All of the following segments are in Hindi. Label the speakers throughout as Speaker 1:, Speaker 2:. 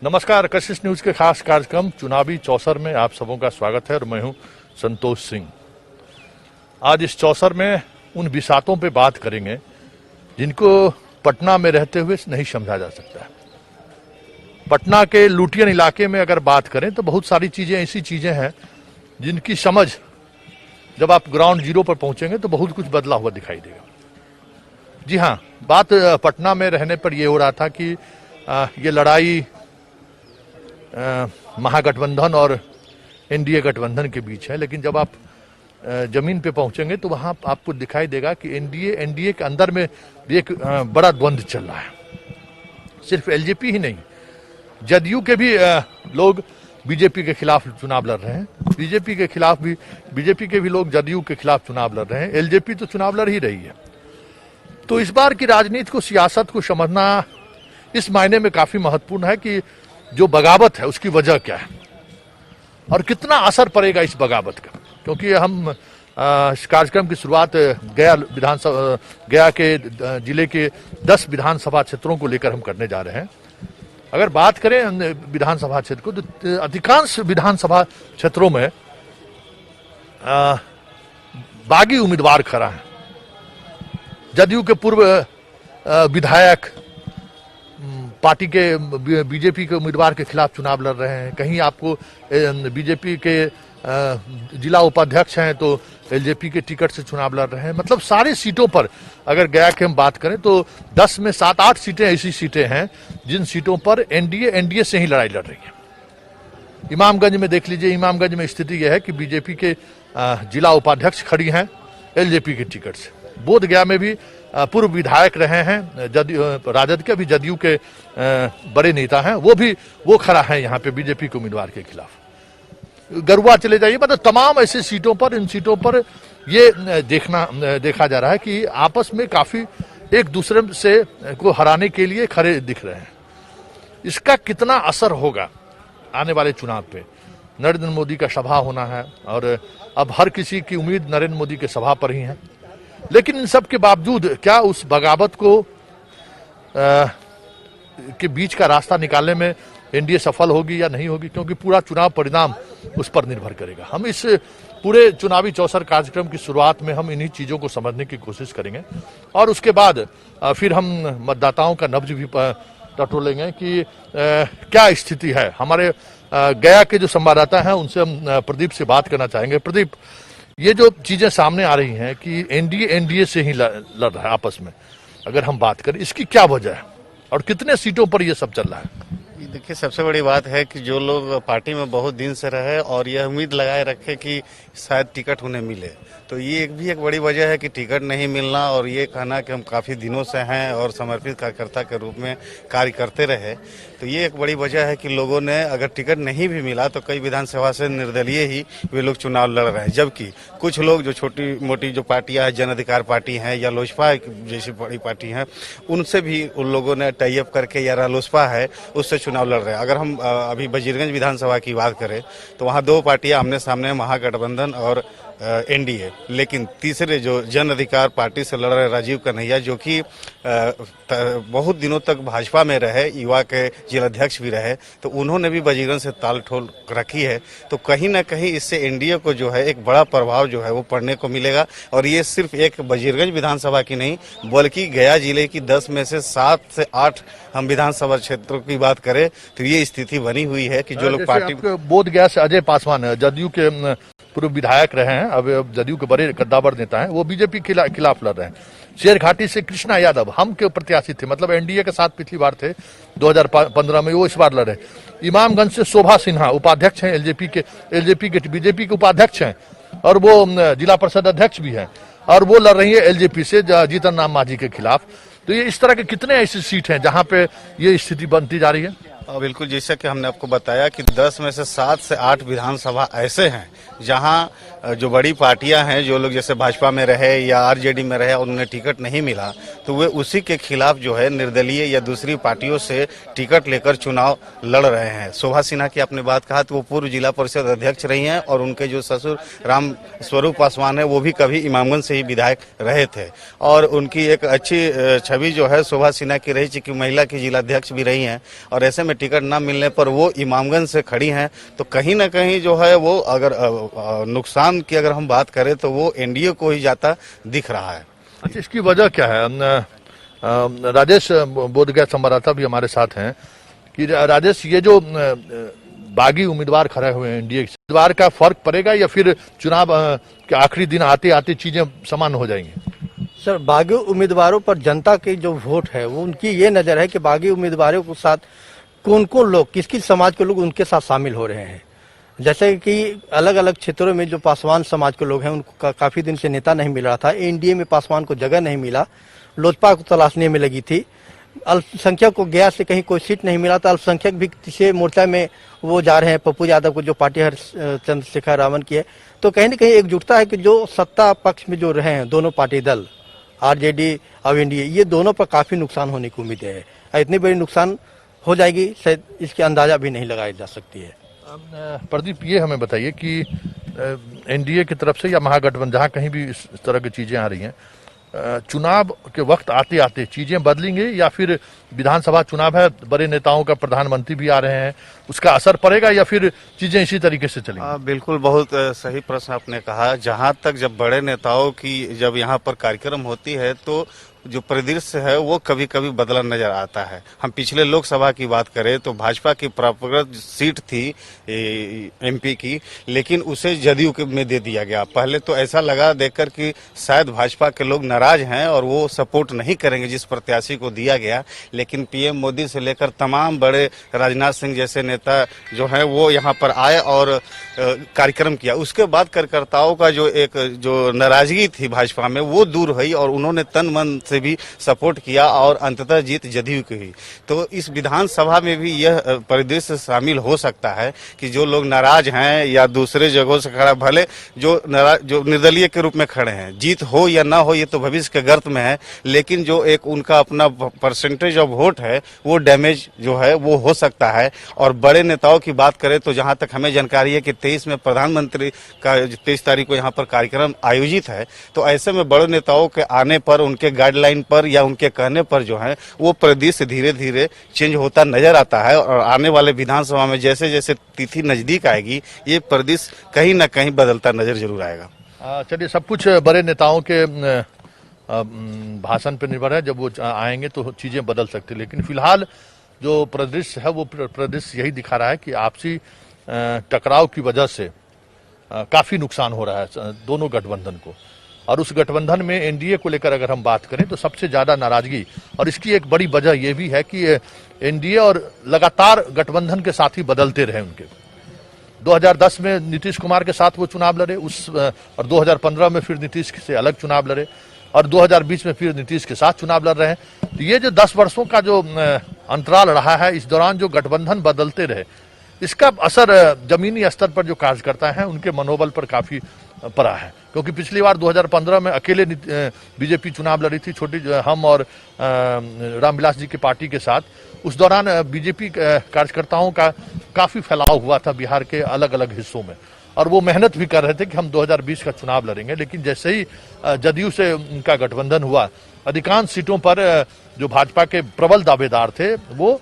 Speaker 1: नमस्कार, कशिश न्यूज के खास कार्यक्रम चुनावी चौसर में आप सबों का स्वागत है और मैं हूं संतोष सिंह। आज इस चौसर में उन विषातों पे बात करेंगे जिनको पटना में रहते हुए नहीं समझा जा सकता है। पटना के लुटियन इलाके में अगर बात करें तो बहुत सारी चीजें ऐसी चीजें हैं जिनकी समझ जब आप ग्राउंड जीरो पर पहुंचेंगे तो बहुत कुछ बदला हुआ दिखाई देगा। जी हाँ, बात पटना में रहने पर यह हो रहा था कि ये लड़ाई महागठबंधन और एनडीए गठबंधन के बीच है, लेकिन जब आप जमीन पे पहुंचेंगे तो वहां आपको दिखाई देगा कि एनडीए के अंदर में एक बड़ा द्वंद्व चल रहा है। सिर्फ एलजेपी ही नहीं, जदयू के भी लोग बीजेपी के खिलाफ चुनाव लड़ रहे हैं, बीजेपी के भी लोग जदयू के खिलाफ चुनाव लड़ रहे हैं, एलजेपी तो चुनाव लड़ ही रही है। तो इस बार की राजनीति को, सियासत को समझना इस मायने में काफी महत्वपूर्ण है कि जो बगावत है उसकी वजह क्या है और कितना असर पड़ेगा इस बगावत का। क्योंकि हम इस कार्यक्रम की शुरुआत गया के जिले के 10 विधानसभा क्षेत्रों को लेकर हम करने जा रहे हैं। अगर बात करें विधानसभा क्षेत्र को तो अधिकांश विधानसभा क्षेत्रों में बागी उम्मीदवार खड़ा है। जदयू के पूर्व विधायक पार्टी के बीजेपी के उम्मीदवार के खिलाफ चुनाव लड़ रहे हैं। कहीं आपको बीजेपी के जिला उपाध्यक्ष हैं तो एलजेपी के टिकट से चुनाव लड़ रहे हैं। मतलब सारी सीटों पर अगर गया की हम बात करें तो 10 में 7-8 सीटें ऐसी सीटें हैं जिन सीटों पर एनडीए से ही लड़ाई लड़ रही है। इमामगंज में देख लीजिए, इमामगंज में स्थिति यह है कि बीजेपी के जिला उपाध्यक्ष खड़ी हैं एलजेपी के टिकट से। बोधगया में भी पूर्व विधायक रहे हैं राजद के, भी जदयू के बड़े नेता हैं, वो खड़ा है यहाँ पे बीजेपी के उम्मीदवार के खिलाफ। गरुआ चले जाइए, मतलब तमाम ऐसे सीटों पर, इन सीटों पर ये देखा जा रहा है कि आपस में काफी एक दूसरे से को हराने के लिए खड़े दिख रहे हैं। इसका कितना असर होगा आने वाले चुनाव पे? नरेंद्र मोदी का सभा होना है और अब हर किसी की उम्मीद नरेंद्र मोदी के सभा पर ही है। लेकिन इन सब के बावजूद क्या उस बगावत को के बीच का रास्ता निकालने में एनडीए सफल होगी या नहीं होगी? क्योंकि पूरा चुनाव परिणाम उस पर निर्भर करेगा। हम इस पूरे चुनावी चौसर कार्यक्रम की शुरुआत में हम इन्हीं चीजों को समझने की कोशिश करेंगे और उसके बाद फिर हम मतदाताओं का नब्ज भी टटोलेंगे कि क्या स्थिति है। हमारे गया के जो संवाददाता हैं उनसे हम प्रदीप से बात करना चाहेंगे। प्रदीप, ये जो चीजें सामने आ रही हैं कि एनडीए से ही लड़ रहा है आपस में, अगर हम बात करें इसकी क्या वजह है और कितने सीटों पर ये सब चल रहा है?
Speaker 2: देखिए, सबसे बड़ी बात है कि जो लोग पार्टी में बहुत दिन से रहे और यह उम्मीद लगाए रखे कि शायद टिकट उन्हें मिले, तो ये एक बड़ी वजह है कि टिकट नहीं मिलना और ये कहना कि हम काफ़ी दिनों से हैं और समर्पित कार्यकर्ता के रूप में कार्य करते रहे, तो ये एक बड़ी वजह है कि लोगों ने, अगर टिकट नहीं भी मिला तो कई विधानसभा से निर्दलीय ही वे लोग चुनाव लड़ रहे हैं। जबकि कुछ लोग जो छोटी मोटी जो पार्टियां हैं, जन अधिकार पार्टी हैं या लोजपा जैसी बड़ी पार्टी हैं, उनसे भी उन लोगों ने टाई अप करके, या रालोसपा है उससे चुनाव लड़ रहे हैं। अगर हम अभी वजीरगंज विधानसभा की बात करें तो वहाँ 2 पार्टियां आमने सामने, महागठबंधन और एनडीए। लेकिन तीसरे जो जन अधिकार पार्टी से लड़ रहे राजीव कन्हैया, जो कि बहुत दिनों तक भाजपा में रहे, युवा के जिलाध्यक्ष भी रहे, तो उन्होंने भी वजीरगंज से ताल ठोल रखी है। तो कहीं ना कहीं इससे एनडीए को जो है एक बड़ा प्रभाव जो है वो पड़ने को मिलेगा। और ये सिर्फ एक वजीरगंज विधानसभा की नहीं, बल्कि गया जिले की 10 में से 7 से 8 हम विधानसभा क्षेत्रों की बात करें तो ये स्थिति बनी हुई है कि जो लोग पार्टी,
Speaker 1: बोधगया से अजय पासवान जदयू के पूर्व विधायक रहे हैं, अब जदयू के बड़े कद्दावर नेता हैं, वो बीजेपी के खिलाफ लड़ रहे हैं। शेरघाटी से कृष्णा यादव हम के प्रत्याशी थे, मतलब एनडीए के साथ पिछली बार थे 2015 में, वो इस बार लड़े। इमामगंज से शोभा सिन्हा उपाध्यक्ष हैं बीजेपी के उपाध्यक्ष हैं और वो जिला परिषद अध्यक्ष भी हैं और वो लड़ रही है एलजेपी से जीतन राम मांझी के खिलाफ। तो ये इस तरह के कितने ऐसी सीट हैं जहां पे ये स्थिति बनती जा रही है?
Speaker 2: बिल्कुल, जैसा कि हमने आपको बताया कि 10 में से 7 से 8 विधानसभा ऐसे हैं जहां जो बड़ी पार्टियां हैं, जो लोग जैसे भाजपा में रहे या आरजेडी में रहे और उन्हें टिकट नहीं मिला, तो वे उसी के खिलाफ जो है निर्दलीय या दूसरी पार्टियों से टिकट लेकर चुनाव लड़ रहे हैं। शोभा सिन्हा की आपने बात कहा तो वो पूर्व जिला परिषद अध्यक्ष रही हैं और उनके जो ससुर राम स्वरूप पासवान है वो भी कभी इमामगंज से ही विधायक रहे थे और उनकी एक अच्छी छवि जो है शोभा सिन्हा की रही, चूंकि महिला की जिलाध्यक्ष भी रही हैं और ऐसे में टिकट ना मिलने पर वो इमामगंज से खड़ी हैं, तो कहीं ना कहीं जो है वो अगर नुकसान की अगर हम बात करें तो वो एनडीए को ही जाता दिख रहा है।
Speaker 1: अच्छा, इसकी वजह क्या है? राजेश बोधगया संवाददाता भी हमारे साथ हैं कि राजेश, ये जो बागी उम्मीदवार खड़े हुए हैं एनडीए उम्मीदवार का फर्क पड़ेगा या फिर चुनाव के आखिरी दिन आते आते चीजें समान हो जाएंगी?
Speaker 3: सर, बागी उम्मीदवारों पर जनता की जो वोट है वो उनकी ये नजर है कि बागी उम्मीदवारों के साथ कौन कौन लोग, किस किस समाज के लोग उनके साथ शामिल हो रहे हैं। जैसे कि अलग अलग क्षेत्रों में जो पासवान समाज के लोग हैं उनको काफी दिन से नेता नहीं मिल रहा था, एनडीए में पासवान को जगह नहीं मिला, लोजपा को तलाशने में लगी थी, अल्पसंख्यक को गया से कहीं कोई सीट नहीं मिला था, अल्पसंख्यक भी किसी मोर्चा में वो जा रहे हैं, पप्पू यादव को जो पार्टी चंद्रशेखर रावण की है। तो कहीं ना कहीं एकजुटता है कि जो सत्ता पक्ष में जो रहे हैं दोनों पार्टी दल, आरजेडी और एनडीए, ये दोनों पर काफी नुकसान होने की उम्मीद है। इतनी बड़ी नुकसान हो जाएगी शायद इसकी अंदाजा भी नहीं लगाई जा सकती है।
Speaker 1: प्रदीप, ये हमें बताइए कि एनडीए की तरफ से या महागठबंधन, जहां कहीं भी इस तरह की चीजें आ रही हैं, चुनाव के वक्त आते आते चीजें बदलेंगे या फिर विधानसभा चुनाव है, बड़े नेताओं का, प्रधानमंत्री भी आ रहे हैं, उसका असर पड़ेगा या फिर चीजें इसी तरीके से चलेंगी?
Speaker 2: बिल्कुल, बहुत सही प्रश्न आपने कहा। जहां तक जब बड़े नेताओं की जब यहाँ पर कार्यक्रम होती है तो जो परिदृश्य है वो कभी कभी बदला नजर आता है। हम पिछले लोकसभा की बात करें तो भाजपा की परंपरागत सीट थी एमपी की, लेकिन उसे जदयू में दे दिया गया। पहले तो ऐसा लगा देखकर कि शायद भाजपा के लोग नाराज हैं और वो सपोर्ट नहीं करेंगे जिस प्रत्याशी को दिया गया, लेकिन पीएम मोदी से लेकर तमाम बड़े, राजनाथ सिंह जैसे नेता जो हैं वो यहाँ पर आए और कार्यक्रम किया। उसके बाद कार्यकर्ताओं का जो नाराजगी थी भाजपा में वो दूर हुई और उन्होंने तन मन से भी सपोर्ट किया और अंततः जीत जदयू की हुई। तो इस विधानसभा में भी यह परिदृश्य शामिल हो सकता है कि जो लोग नाराज हैं या दूसरे जगहों से खड़ा, भले जो निर्दलीय के रूप में खड़े हैं, जीत हो या ना हो ये तो भविष्य के गर्त में है, लेकिन जो एक उनका अपना परसेंटेज ऑफ वोट है वो डैमेज जो है वो हो सकता है। और बड़े नेताओं की बात करें तो जहां तक हमें जानकारी है कि 23 में प्रधानमंत्री का 23 तारीख को यहाँ पर कार्यक्रम आयोजित है, तो ऐसे में बड़े नेताओं के आने पर, उनके गाइडलाइन पर या उनके कहने पर जो है वो परिदृश्य धीरे धीरे चेंज होता नजर आता है। और आने वाले विधानसभा में जैसे जैसे तिथि नजदीक आएगी ये परिदृश्य कहीं ना कहीं बदलता नजर जरूर आएगा।
Speaker 1: चलिए, सब कुछ बड़े नेताओं के भाषण पर निर्भर है, जब वो आएंगे तो चीजें बदल सकती है, लेकिन फिलहाल जो परिदृश्य है वो परिदृश्य यही दिखा रहा है कि आपसी टकराव की वजह से काफी नुकसान हो रहा है दोनों गठबंधन को। और उस गठबंधन में एनडीए को लेकर अगर हम बात करें तो सबसे ज्यादा नाराजगी, और इसकी एक बड़ी वजह यह भी है कि एनडीए और लगातार गठबंधन के साथी बदलते रहे उनके। 2010 में नीतीश कुमार के साथ वो चुनाव लड़े, और 2015 में फिर नीतीश से अलग चुनाव लड़े, और 2020 में फिर नीतीश के साथ चुनाव लड़ रहे हैं। तो ये जो 10 वर्षों का जो अंतराल रहा है, इस दौरान जो गठबंधन बदलते रहे, इसका असर जमीनी स्तर पर जो कार्यकर्ता हैं उनके मनोबल पर काफी पड़ा है। क्योंकि पिछली बार 2015 में अकेले बीजेपी चुनाव लड़ी थी, हम और रामविलास जी की पार्टी के साथ। उस दौरान बीजेपी कार्यकर्ताओं का काफी फैलाव हुआ था बिहार के अलग अलग हिस्सों में, और वो मेहनत भी कर रहे थे कि हम 2020 का चुनाव लड़ेंगे। लेकिन जैसे ही जदयू से उनका गठबंधन हुआ, अधिकांश सीटों पर जो भाजपा के प्रबल दावेदार थे वो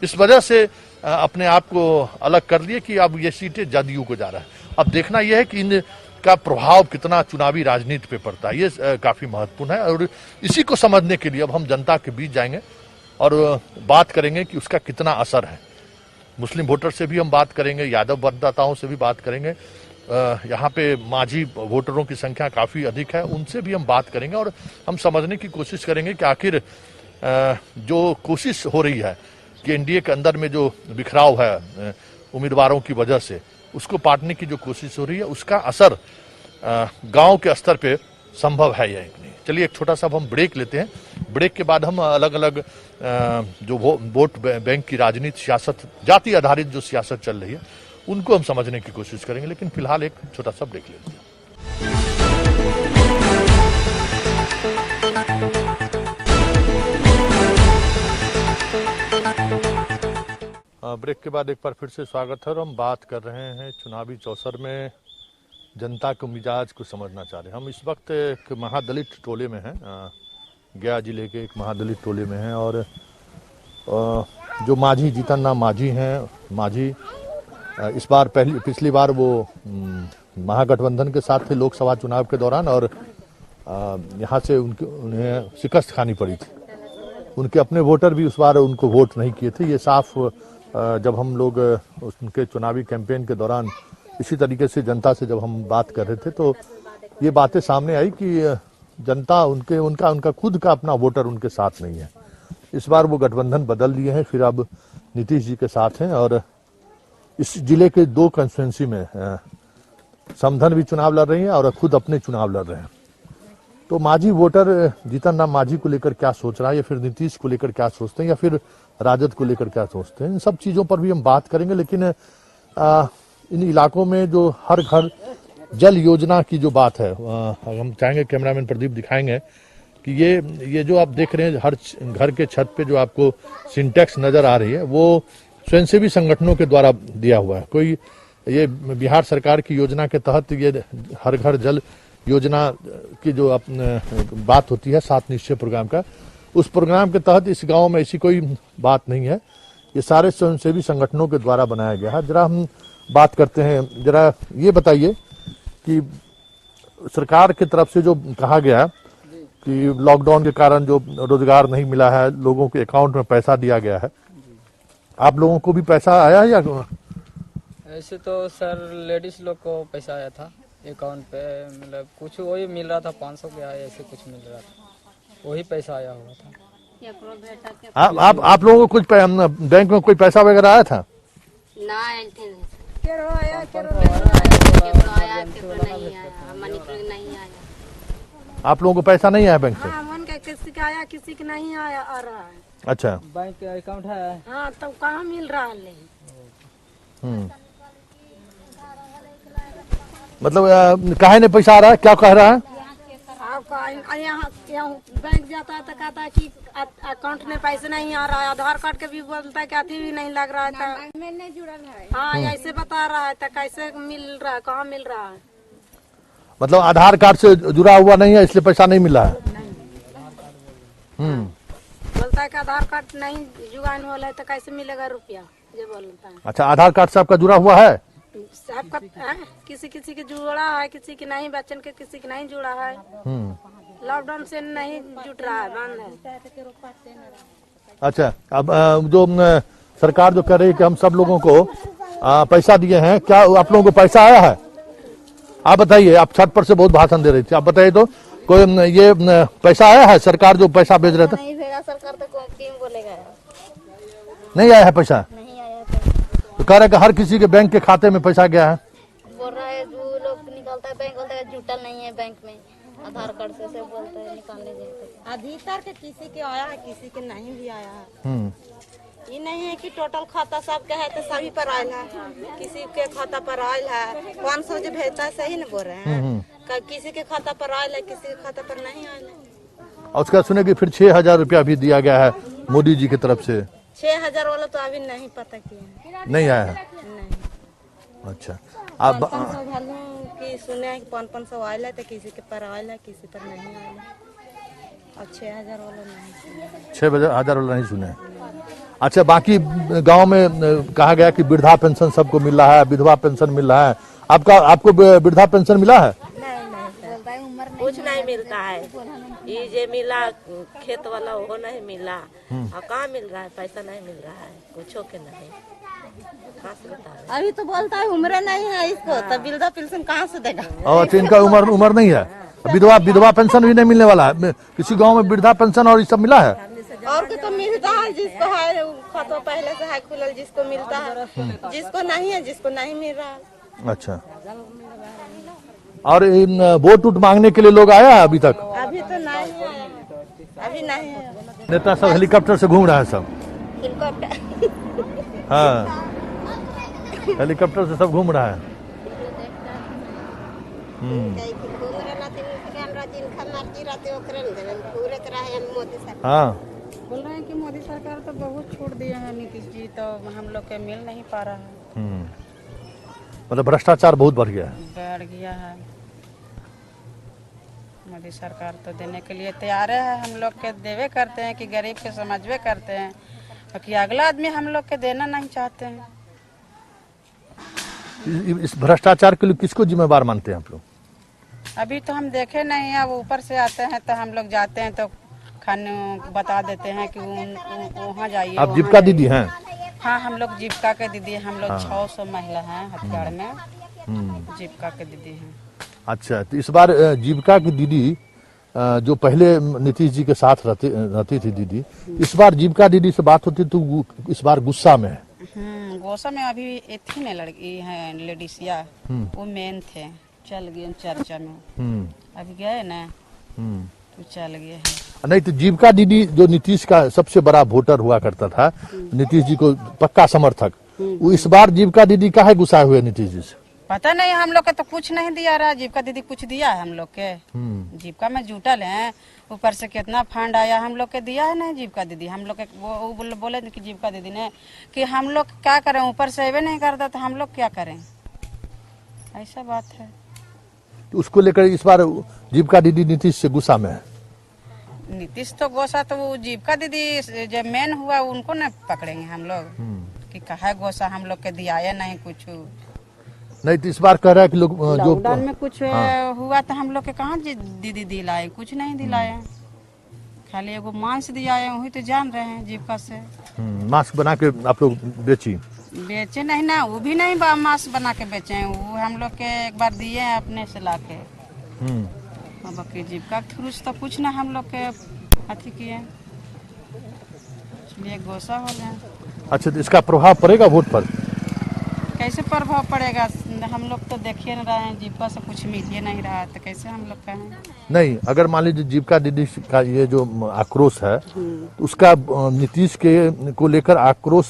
Speaker 1: इस वजह से अपने आप को अलग कर लिए कि अब ये सीटें जदयू को जा रहा है। अब देखना यह है कि इनका प्रभाव कितना चुनावी राजनीति पे पड़ता है, ये काफी महत्वपूर्ण है। और इसी को समझने के लिए अब हम जनता के बीच जाएंगे और बात करेंगे कि उसका कितना असर है। मुस्लिम वोटर से भी हम बात करेंगे, यादव मतदाताओं से भी बात करेंगे, यहाँ पे माझी वोटरों की संख्या काफी अधिक है, उनसे भी हम बात करेंगे और हम समझने की कोशिश करेंगे कि आखिर जो कोशिश हो रही है कि एनडीए के अंदर में जो बिखराव है उम्मीदवारों की वजह से, उसको पाटने की जो कोशिश हो रही है, उसका असर गांव के स्तर पे संभव है या नहीं। चलिए, एक छोटा सा हम ब्रेक लेते हैं। ब्रेक के बाद हम अलग अलग जो वोट बैंक की राजनीति, सियासत, जाति आधारित जो सियासत चल रही है, उनको हम समझने की कोशिश करेंगे। लेकिन फिलहाल एक छोटा सा ब्रेक लेते हैं। ब्रेक के बाद एक बार फिर से स्वागत है और हम बात कर रहे हैं चुनावी चौसर में जनता के मिजाज को समझना चाह रहे हैं। हम इस वक्त एक महादलित टोले में हैं, गया जिले के एक महादलित टोले में हैं, और जो माझी जीतन राम माझी हैं, माझी इस बार पिछली बार वो महागठबंधन के साथ थे लोकसभा चुनाव के दौरान, और यहाँ से उन्हें शिकस्त खानी पड़ी थी। उनके अपने वोटर भी उस बार उनको वोट नहीं किए थे। ये साफ जब हम लोग उनके चुनावी कैंपेन के दौरान इसी तरीके से जनता से जब हम बात कर रहे थे तो ये बातें सामने आई कि जनता उनका खुद का अपना वोटर उनके साथ नहीं है। इस बार वो गठबंधन बदल लिए हैं, फिर अब नीतीश जी के साथ हैं, और इस जिले के 2 कंस्टिट्यूंसी में समधन भी चुनाव लड़ रही हैं और खुद अपने चुनाव लड़ रहे हैं। तो माझी वोटर जीतन राम माझी को लेकर क्या सोच रहा है, या फिर नीतीश को लेकर क्या सोचते हैं, या फिर राजद को लेकर क्या सोचते हैं, इन सब चीजों पर भी हम बात करेंगे। लेकिन इन इलाकों में जो हर घर जल योजना की जो बात है, हम चाहेंगे कैमरामैन प्रदीप दिखाएंगे कि ये जो आप देख रहे हैं हर घर के छत पे जो आपको सिंटेक्स नजर आ रही है, वो स्वयंसेवी संगठनों के द्वारा दिया हुआ है। कोई ये बिहार सरकार की योजना के तहत ये हर घर जल योजना की जो बात होती है 7 निश्चय प्रोग्राम का, उस प्रोग्राम के तहत इस गांव में ऐसी कोई बात नहीं है। ये सारे स्वयंसेवी संगठनों के द्वारा बनाया गया है। जरा हम बात करते हैं, जरा ये बताइए कि सरकार की तरफ से जो कहा गया कि लॉकडाउन के कारण जो रोजगार नहीं मिला है, लोगों के अकाउंट में पैसा दिया गया है, आप लोगों को भी पैसा आया है या?
Speaker 4: ऐसे तो सर लेडीज लोग को पैसा आया था अकाउंट पे, मतलब कुछ वही मिल रहा था, 500 के आया, ऐसे कुछ मिल रहा था, वही पैसा आया हुआ था।
Speaker 1: आप लोगों को कुछ बैंक में कोई पैसा वगैरह आया था?
Speaker 5: ना
Speaker 1: आप लोगों को पैसा नहीं आया बैंक से?
Speaker 6: मन का किसी का आया, किसी का नहीं आया आ रहा है।
Speaker 1: अच्छा,
Speaker 4: बैंक के अकाउंट है।
Speaker 6: हाँ, तब कहाँ मिल रहा है?
Speaker 1: मतलब काहे ने पैसा आ रहा है, क्या कह रहा है?
Speaker 6: आपका यहाँ बैंक जाता है तो कहता है कि अकाउंट में पैसे नहीं आ रहा है, आधार कार्ड के भी बोलता है कि अभी भी नहीं लग रहा है, तो नहीं जुड़ा है। हाँ, ऐसे बता रहा है, तो कैसे मिल रहा है, कहाँ मिल रहा है?
Speaker 1: मतलब आधार कार्ड से जुड़ा हुआ नहीं है इसलिए पैसा नहीं मिला है।
Speaker 6: बोलता है कि आधार कार्ड नहीं जुगान हो रहा है तो कैसे मिलेगा रुपया, ये बोलता है।
Speaker 1: अच्छा, आधार कार्ड से आपका जुड़ा हुआ है?
Speaker 6: सबका किसी के जुड़ा है, किसी के नहीं, बच्चन के किसी के नहीं जुड़ा है। लॉकडाउन से नहीं जुट रहा है, बंद है।
Speaker 1: अच्छा, अब जो सरकार जो कह रही है कि हम सब लोगों को पैसा दिए हैं, क्या आप लोगों को पैसा आया है? आप बताइए, आप छत पर से बहुत भाषण दे रही थी, आप बताइए तो कोई ये पैसा आया है? सरकार जो पैसा भेज रहे थे
Speaker 5: नहीं भेजा, सरकार तो क्यों बोलेगा?
Speaker 1: नहीं आया है पैसा?
Speaker 5: नहीं आया
Speaker 1: तो कह रहे कि हर किसी के बैंक के खाते में पैसा गया है।
Speaker 5: बोल रहा है, जो लोग निकालता है बैंक बोलता है जुटल नहीं है बैंक में, आधार कार्ड से बोलता है निकाल लीजिए।
Speaker 7: अधिकतर के किसी के आया है, किसी के नहीं भी आया है। ये नहीं है कि टोटल खाता सबके है तो सभी पर आयल है, किसी के खाता पर आयल है। 500 जो भेजता है सही न बोल रहे हैं, किसी के खाता पर आयल है, किसी के खाता पर नहीं आयल है।
Speaker 1: और उसका सुने कि फिर 6,000 रुपया भी दिया गया है मोदी जी की तरफ से।
Speaker 7: 6,000 वाला तो अभी नहीं पता किया,
Speaker 1: नहीं आया है?
Speaker 7: नहीं।
Speaker 1: अच्छा,
Speaker 7: आप 500 भालू की सुने हैं कि 500 आयल है तो किसी के पर आयल है, किसी पर नहीं आयल है। और 6,000 वाला नहीं,
Speaker 1: 6,000 वाला नहीं सुने। अच्छा, बाकी गांव में कहा गया कि वृद्धा पेंशन सबको मिल रहा है, विधवा पेंशन मिल रहा है, आपको वृद्धा पेंशन मिला है?
Speaker 7: कुछ नहीं मिलता है। ये जो मिला खेत वाला वो नहीं मिला, और कहाँ मिल रहा है? पैसा नहीं मिल रहा है, कुछ के नहीं। अभी तो बोलता है उम्र नहीं है इसको, तो वृद्धा पेंशन कहाँ से देगा?
Speaker 1: अच्छा, इनका उम्र नहीं है, विधवा पेंशन भी नहीं मिलने वाला है। किसी गांव में वृद्धा पेंशन और ये सब मिला है?
Speaker 7: और को तो मिलता है, जिसको है खाता पहले से है खुलल, जिसको मिलता है, जिसको नहीं है, जिसको नहीं मिल रहा है।
Speaker 1: अच्छा, और वोट मांगने के लिए लोग आया है अभी तक?
Speaker 7: अभी तो नहीं है, अभी नहीं है।
Speaker 1: नेता सब हेलीकॉप्टर से घूम रहा है सब? हाँ, हेलीकॉप्टर से सब घूम रहा है। हाँ,
Speaker 6: बोल रहे हैं कि मोदी सरकार तो बहुत छूट दिए हैं, नीतीश जी तो हम लोग के मिल नहीं पा रहा है।
Speaker 1: मतलब भ्रष्टाचार बहुत बढ़ गया है।
Speaker 6: बढ़ गया है। मोदी सरकार तो देने के लिए तैयार है, हम लोग के देवे करते हैं कि गरीब के समझवे करते हैं,
Speaker 7: क्योंकि अगला आदमी हम लोग के देना नहीं चाहते हैं।
Speaker 1: इस भ्रष्टाचार के लिए किसको जिम्मेवार मानते हैं आप लोग?
Speaker 7: अभी तो हम देखे नहीं, अब ऊपर से आते हैं तो हम लोग जाते हैं तो खाने बता देते हैं कि वहाँ जाइए।
Speaker 1: आप जीविका दीदी हैं?
Speaker 7: हाँ, हम लोग जीविका के दीदी हैं। हम लोग 600 महिला हैं हथियार में, जीविका के दीदी हैं।
Speaker 1: अच्छा, तो इस बार जीविका की दीदी जो पहले नीतीश जी के साथ रहती थी दीदी, इस बार जीविका दीदी से बात होती तो इस बार गुस्सा में है।
Speaker 7: गुस्सा में। अभी थी ना लड़की है लेडीसिया, वो मेन थे, चल गए चर्चा में। अभी गए ना तो चल गए हैं।
Speaker 1: नहीं तो जीविका दीदी जो नीतीश का सबसे बड़ा वोटर हुआ करता था, नीतीश जी को पक्का समर्थक, वो इस बार जीविका दीदी काहे गुस्सा हुए नीतीश जी से?
Speaker 7: पता नहीं, हम लोग के तो कुछ नहीं दिया रहा। जीविका दीदी कुछ दिया है हम लोग के? जीविका में जुटल है, ऊपर से कितना फंड आया हम लोग के दिया है नहीं जीविका दीदी। हम लोग के वो बोले कि जीविका दीदी ने कि हम लोग क्या करें, ऊपर से अवे नहीं करता तो हम लोग क्या करें, ऐसा बात है।
Speaker 1: तो उसको लेकर इस बार जीविका दीदी नीतीश से गुस्सा में है।
Speaker 7: नीतीश तो गोसा तो वो जीविका दीदी जब मेन हुआ उनको न पकड़ेंगे हम लोग कि कहा गोसा हम लोग के दिया है नहीं कुछ।
Speaker 1: नहीं तो इस बार कह रहा है कि लोग जो
Speaker 7: लॉकडाउन में कुछ हुआ तो हम लोग के कहाँ दीदी दिलाए, कुछ नहीं दिलाए, खाली एगो मांस दिया है, वही तो जान रहे हैं जीविका से।
Speaker 1: मास्क बना के आप लोग
Speaker 7: बेचे नहीं ना, वो भी नहीं मांस बना के बेचे हैं, वो हम लोग के एक बार दिए हैं अपने से ला के। बाकी जीविका के थ्रू तो कुछ ना हम लोग के अथी किए, इसलिए गोसा हो गए।
Speaker 1: अच्छा, तो इसका प्रभाव पड़ेगा वोट पर?
Speaker 7: कैसे प्रभाव पड़ेगा? हम लोग तो देखिए न रहे हैं, जीविका से कुछ मिल ही नहीं रहा, तो कैसे हम लोग कहें?
Speaker 1: नहीं, अगर मान लीजिए जीविका दीदी का ये जो आक्रोश है, तो उसका नीतीश के को लेकर आक्रोश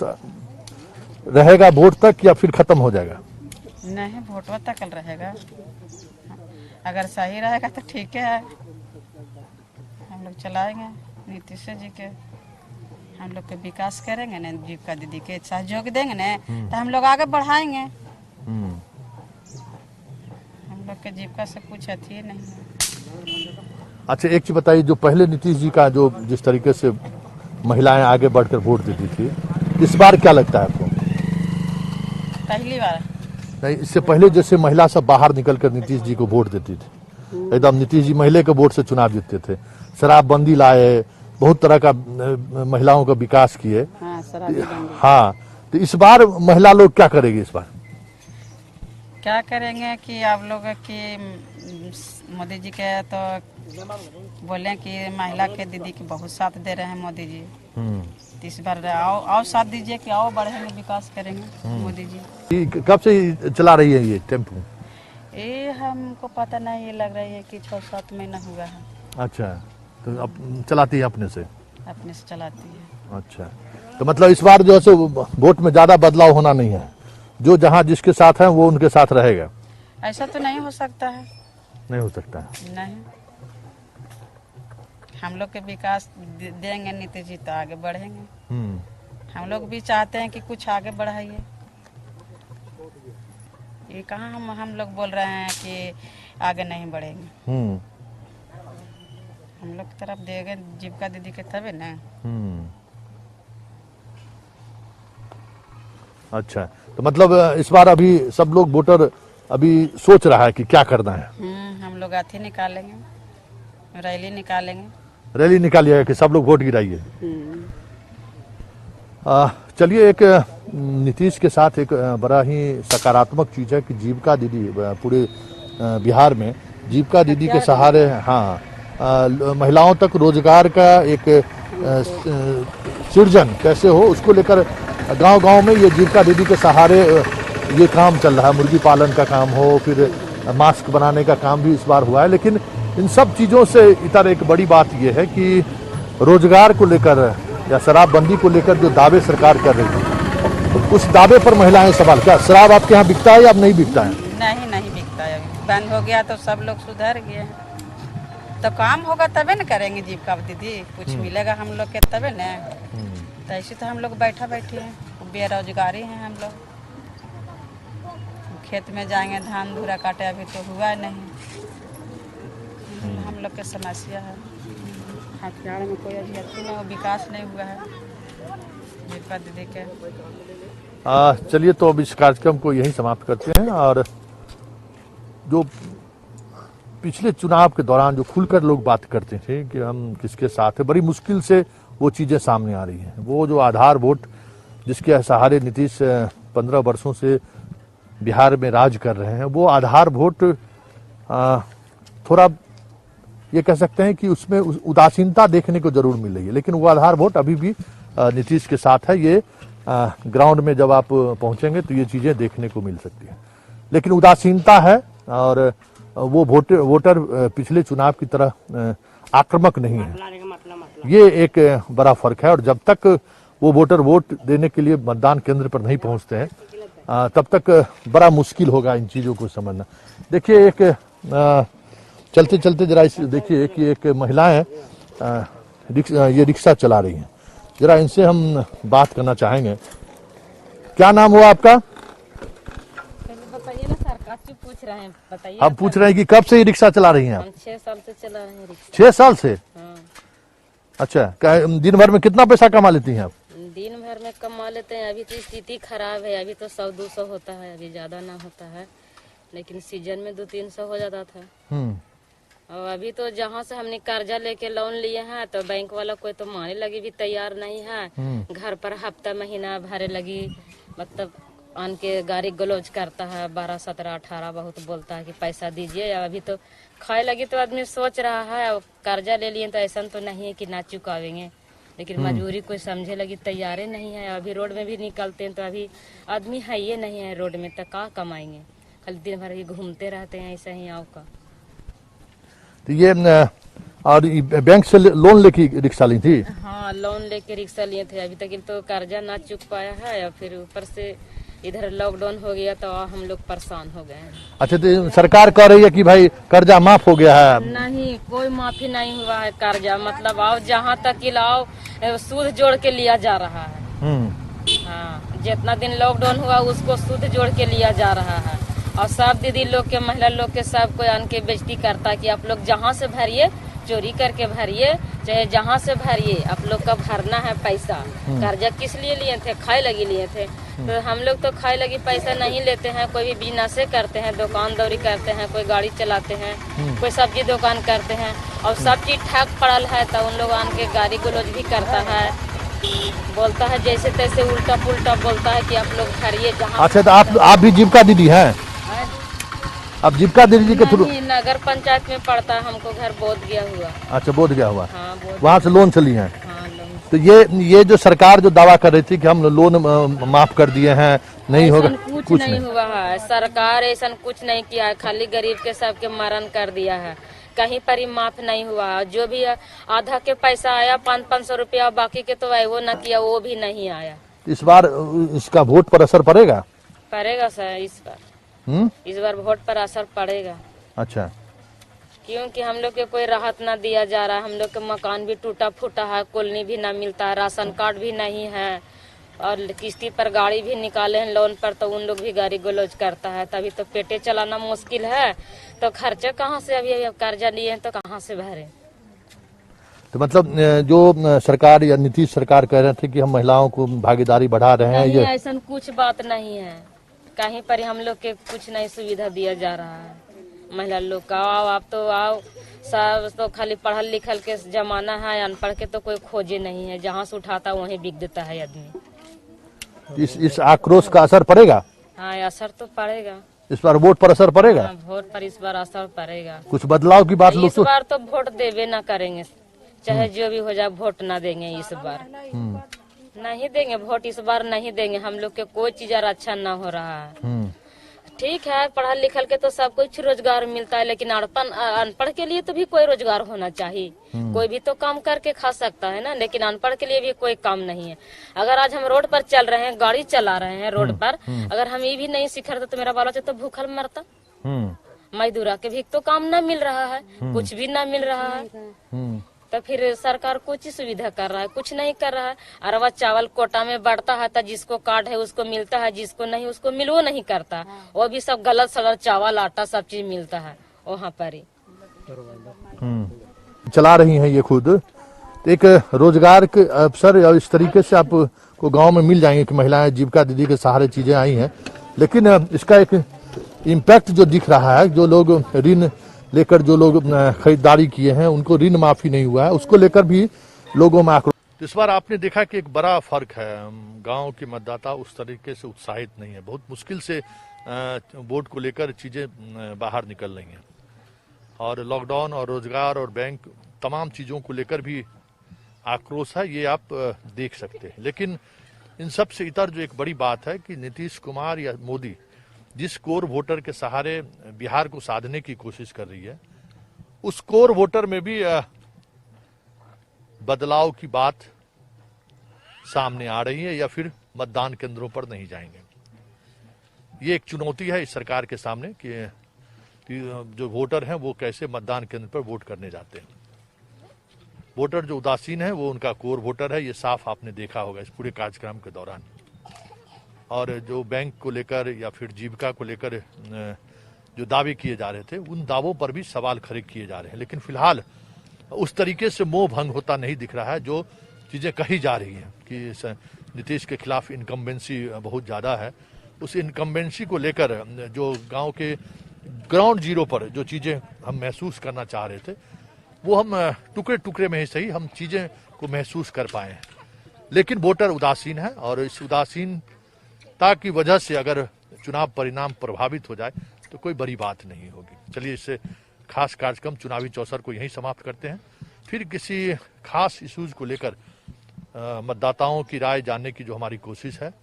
Speaker 1: रहेगा वोट तक या फिर खत्म हो जाएगा?
Speaker 7: नहीं, वोट तक रहेगा। अगर सही रहेगा तो ठीक है, हम लोग चलाएंगे नीतीश जी के, हम लोग के विकास करेंगे ना, जीविका दीदी के सहयोग देंगे ना तो हम लोग आगे बढ़ाएंगे। हम लोग के जीविका से कुछ अथी नहीं है।
Speaker 1: अच्छा, एक चीज बताइए, जो पहले नीतीश जी का जो जिस तरीके से महिलाएं आगे बढ़कर वोट देती थी, इस बार क्या लगता है आपको?
Speaker 7: पहली बार
Speaker 1: नहीं, इससे पहले जैसे महिला सब बाहर निकलकर नीतीश जी को वोट देती थी, एकदम नीतीश जी महिला के वोट से चुनाव जीतते थे, शराबबंदी लाए, बहुत तरह का महिलाओं का विकास किए। हाँ, तो इस बार महिला लोग क्या करेगी? इस बार
Speaker 7: क्या करेंगे कि आप लोग की मोदी जी के तो बोले कि महिला के दीदी की बहुत साथ दे रहे हैं मोदी जी, इस बार आओ साथ दीजिए कि आओ बढ़ेंगे, विकास करेंगे मोदी जी।
Speaker 1: कब से चला रही है ये टेम्पो?
Speaker 7: ये हमको पता नहीं, ये लग रही है कि 6-7 महीना हुआ है।
Speaker 1: अच्छा, तो अब चलाती है अपने से
Speaker 7: चलाती है।
Speaker 1: अच्छा, तो मतलब इस बार जो है सो वोट में ज्यादा बदलाव होना नहीं है, जो जहाँ जिसके साथ है वो उनके साथ रहेगा?
Speaker 7: ऐसा तो नहीं हो सकता है।
Speaker 1: नहीं हो सकता है।
Speaker 7: नहीं, हम लोग के विकास देंगे नीतीश जी तो आगे बढ़ेंगे। हम लोग भी चाहते हैं कि कुछ आगे बढ़ाइए। ये कहाँ हम लोग बोल रहे हैं कि आगे नहीं बढ़ेंगे। हम लोग की तरफ देंगे जीविका दीदी के तबे ना।
Speaker 1: अच्छा, तो मतलब इस बार अभी सब लोग वोटर अभी सोच रहा है कि क्या करना है।
Speaker 7: हम लोग अथी निकालेंगे, रैली निकालेंगे।
Speaker 1: रैली निकालिएगा कि सब लोग वोट गिराइए। चलिए, एक नीतीश के साथ एक बड़ा ही सकारात्मक चीज है कि जीविका दीदी पूरे बिहार में जीविका दीदी के सहारे, हाँ, महिलाओं तक रोजगार का एक सृजन कैसे हो, उसको लेकर गांव-गांव में ये जीविका दीदी के सहारे ये काम चल रहा है। मुर्गी पालन का काम हो, फिर मास्क बनाने का काम भी इस बार हुआ है। लेकिन इन सब चीज़ों से इतर एक बड़ी बात यह है कि रोजगार को लेकर या शराबबंदी को लेकर जो दावे सरकार कर रही है, तो उस दावे पर महिलाएं सवाल, क्या शराब आपके यहाँ बिकता है या अब नहीं बिकता है?
Speaker 7: नहीं बिकता है, बंद हो गया तो सब लोग सुधर गए हैं। तो काम होगा तबे न करेंगे जीविका दीदी, कुछ मिलेगा हम लोग के तबे न। तो ऐसे तो हम लोग बैठे हैं, बेरोजगारी हैं हम लोग। खेत में जाएंगे धान धूरा काटे, अभी तो हुआ नहीं। हम लोग के समस्या है, हथियार में कोई अभी अच्छी नहीं, विकास नहीं हुआ है। दीपा दीदी के।
Speaker 1: चलिए, तो अब इस कार्यक्रम को यहीं समाप्त करते हैं। और जो पिछले चुनाव के दौरान जो खुलकर लोग बात करते थे कि हम किसके साथ हैं, बड़ी मुश्किल से वो चीजें सामने आ रही हैं। वो जो आधार वोट जिसके सहारे नीतीश 15 वर्षों से बिहार में राज कर रहे हैं, वो आधार वोट थोड़ा ये कह सकते हैं कि उसमें उदासीनता देखने को जरूर मिल रही है, लेकिन वो आधार वोट अभी भी नीतीश के साथ है। ये ग्राउंड में जब आप पहुंचेंगे तो ये चीजें देखने को मिल सकती हैं, लेकिन उदासीनता है और वो वोटर पिछले चुनाव की तरह आक्रामक नहीं है। ये एक बड़ा फर्क है। और जब तक वो वोटर वोट देने के लिए मतदान केंद्र पर नहीं पहुंचते हैं तब तक बड़ा मुश्किल होगा इन चीजों को समझना। देखिए, एक चलते चलते जरा देखिए कि एक महिला है, ये रिक्शा चला रही हैं। जरा इनसे हम बात करना चाहेंगे। क्या नाम हुआ आपका?
Speaker 7: बताइए ना सर, काफी पूछ रहे हैं, बताइए।
Speaker 1: हम पूछ रहे हैं कि कब से ये रिक्शा चला रही हैं आप?
Speaker 7: हम 6 साल से चला रहे हैं रिक्शा।
Speaker 1: 6 साल से?
Speaker 7: हाँ।
Speaker 1: अच्छा, दिन भर में कितना पैसा कमा लेती हैं आप?
Speaker 7: दिन भर में कमा लेते हैं। अभी तो स्थिति खराब है, अभी तो 100-200 होता है, अभी ज्यादा ना होता है, लेकिन सीजन में 200-300 हो जाता था। और अभी तो जहाँ से हमने कर्जा लेके लोन लिए हैं तो बैंक वाला कोई तो माने लगी भी तैयार नहीं है। घर पर हफ्ता महीना भरे लगी, मतलब आन के गाड़ी गलोज करता है, 12, 17, 18 बहुत बोलता है कि पैसा दीजिए। अभी तो खाए लगी तो आदमी सोच रहा है, कर्जा ले लिए तो ऐसा तो नहीं है कि ना चुकावेंगे, लेकिन मजबूरी कोई समझे लगी तैयार नहीं है। अभी रोड में भी निकलते हैं तो अभी आदमी है ये नहीं है रोड में, तो कहाँ कमाएंगे, खाली दिन भर ही घूमते रहते हैं ऐसा ही आओ का।
Speaker 1: तो ये और बैंक से लोन लेके रिक्शा ली थी?
Speaker 7: हाँ, लोन लेके रिक्शा लिए थे। अभी तक तो कर्जा ना चुक पाया है और फिर ऊपर से इधर लॉकडाउन हो गया तो हम लोग परेशान हो गए हैं।
Speaker 1: अच्छा, तो सरकार कह रही है कि भाई कर्जा माफ हो गया है?
Speaker 7: नहीं, कोई माफी नहीं हुआ है कर्जा, मतलब आओ जहाँ तक कि लाओ सूद जोड़ के लिया जा रहा है। हाँ, जितना दिन लॉकडाउन हुआ उसको सूद जोड़ के लिया जा रहा है। और सब दीदी लोग के, महिला लोग के सब कोई आन के बेइज्जती करता है कि आप लोग जहाँ से भरिए, चोरी करके भरिए, चाहे जहाँ से भरिए, आप लोग का भरना है पैसा। कर्जा किस लिए लिए थे? खाए लगी लिए थे। तो हम लोग तो खाए लगी पैसा नहीं लेते हैं, कोई भी बिजनेस करते हैं, दुकानदारी करते हैं, कोई गाड़ी चलाते हैं, कोई सब्जी दुकान करते हैं, और सब चीज ठग पड़ल है तो उन लोग आन के गाड़ी गलौज भी करता है, बोलता है जैसे तैसे उल्टा पुल्टा बोलता है कि आप लोग भरिए जहाँ।
Speaker 1: अच्छा, तो आप भी जीविका दीदी हैं? अब जीविका दीदी के थ्रू?
Speaker 7: नगर पंचायत में पड़ता है, हमको घर बोध गया हुआ।
Speaker 1: अच्छा, बोध गया हुआ।
Speaker 7: हाँ,
Speaker 1: वहाँ से लोन चली हैं?
Speaker 7: हाँ, लोन।
Speaker 1: तो ये जो सरकार जो दावा कर रही थी कि हम लोन माफ कर दिए हैं, नहीं होगा,
Speaker 7: कुछ नहीं हुआ है। सरकार ऐसा कुछ नहीं किया है, खाली गरीब के सबके मरण कर दिया है, कहीं पर ही माफ नहीं हुआ है। जो भी आधा के पैसा आया 500-500 रुपया, बाकी के तो वो न किया, वो भी नहीं आया।
Speaker 1: इस बार इसका वोट पर असर पड़ेगा?
Speaker 7: पड़ेगा सर, इस बार वोट पर असर पड़ेगा।
Speaker 1: अच्छा,
Speaker 7: क्योंकि हम लोग के कोई राहत ना दिया जा रहा है, हम लोग के मकान भी टूटा फूटा है, कॉलोनी भी ना मिलता है, राशन कार्ड भी नहीं है, और किस्ती पर गाड़ी भी निकाले हैं लोन पर, तो उन लोग भी गाड़ी गलौज करता है, तभी तो पेटे चलाना मुश्किल है। तो खर्चा कहाँ से, अभी कर्जा लिए हैं तो कहाँ से भरे?
Speaker 1: तो मतलब जो सरकार या नीतीश सरकार कह रहे थे कि हम महिलाओं को भागीदारी बढ़ा रहे हैं, ये
Speaker 7: ऐसा कुछ बात नहीं है, कहीं पर हम लोग के कुछ नहीं सुविधा दिया जा रहा है। महिला लोग का आओ, आप तो आओ, सब तो खाली पढ़ल लिखल के जमाना है, अनपढ़ के तो कोई खोजे नहीं है, जहाँ से उठाता वहीं बिक देता है आदमी।
Speaker 1: इस आक्रोश का असर पड़ेगा?
Speaker 7: हाँ, असर तो पड़ेगा।
Speaker 1: इस बार वोट पर असर पड़ेगा?
Speaker 7: हाँ, वोट पर इस बार असर पड़ेगा।
Speaker 1: कुछ बदलाव की बात लोग
Speaker 7: इस बार तो वोट देवे ना करेंगे, चाहे जो भी हो जाए, वोट ना देंगे इस बार, नहीं देंगे वोट इस बार, नहीं देंगे। हम लोग के कोई चीज अच्छा ना हो रहा है। ठीक है, पढ़ल लिखल के तो सब कुछ रोजगार मिलता है, लेकिन अनपढ़ के लिए तो भी कोई रोजगार होना चाहिए। कोई भी तो काम करके खा सकता है ना, लेकिन अनपढ़ के लिए भी कोई काम नहीं है। अगर आज हम रोड पर चल रहे हैं, गाड़ी चला रहे हैं रोड पर, अगर हम ये भी नहीं सीख रहे तो मेरा बाल बच्चा तो भूखल मरता। मजदूरा के भी तो काम न मिल रहा है, कुछ भी न मिल रहा है, तो फिर सरकार कुछ सुविधा कर रहा है? कुछ नहीं कर रहा है। अरवा चावल कोटा में बढ़ता है तो जिसको कार्ड है उसको मिलता है, जिसको नहीं उसको मिलवो नहीं करता। वो भी सब गलत सगल चावल आटा सब चीज मिलता है वहाँ पर ही।
Speaker 1: चला रही हैं ये खुद एक रोजगार के अवसर, और इस तरीके से आप को गांव में मिल जाएंगे कि महिलाएं जीविका दीदी के सहारे चीजें आई हैं, लेकिन इसका एक इम्पैक्ट जो दिख रहा है, जो लोग ऋण लेकर जो लोग खरीदारी किए हैं उनको ऋण माफी नहीं हुआ है, उसको लेकर भी लोगों में आक्रोश। इस बार आपने देखा कि एक बड़ा फर्क है, गांव के मतदाता उस तरीके से उत्साहित नहीं है, बहुत मुश्किल से वोट को लेकर चीजें बाहर निकल रही हैं, और लॉकडाउन और रोजगार और बैंक तमाम चीजों को लेकर भी आक्रोश है, ये आप देख सकते हैं। लेकिन इन सब से इतर जो एक बड़ी बात है कि नीतीश कुमार या मोदी जिस कोर वोटर के सहारे बिहार को साधने की कोशिश कर रही है, उस कोर वोटर में भी बदलाव की बात सामने आ रही है, या फिर मतदान केंद्रों पर नहीं जाएंगे। ये एक चुनौती है इस सरकार के सामने कि जो वोटर हैं वो कैसे मतदान केंद्र पर वोट करने जाते हैं। वोटर जो उदासीन है वो उनका कोर वोटर है, ये साफ आपने देखा होगा इस पूरे कार्यक्रम के दौरान। और जो बैंक को लेकर या फिर जीविका को लेकर जो दावे किए जा रहे थे, उन दावों पर भी सवाल खड़े किए जा रहे हैं। लेकिन फिलहाल उस तरीके से मोह भंग होता नहीं दिख रहा है। जो चीजें कही जा रही हैं कि नीतीश के खिलाफ इनकम्बेंसी बहुत ज्यादा है, उस इनकम्बेंसी को लेकर जो गांव के ग्राउंड जीरो पर जो चीजें हम महसूस करना चाह रहे थे, वो हम टुकड़े टुकड़े में ही सही हम चीजें को महसूस कर पाए हैं। लेकिन वोटर उदासीन है, और इस उदासीनता की वजह से अगर चुनाव परिणाम प्रभावित हो जाए तो कोई बड़ी बात नहीं होगी। चलिए, इससे खास कार्यक्रम चुनावी चौसर को यहीं समाप्त करते हैं। फिर किसी खास इश्यूज को लेकर मतदाताओं की राय जानने की जो हमारी कोशिश है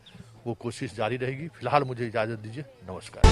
Speaker 1: वो कोशिश जारी रहेगी। फिलहाल मुझे इजाजत दीजिए, नमस्कार।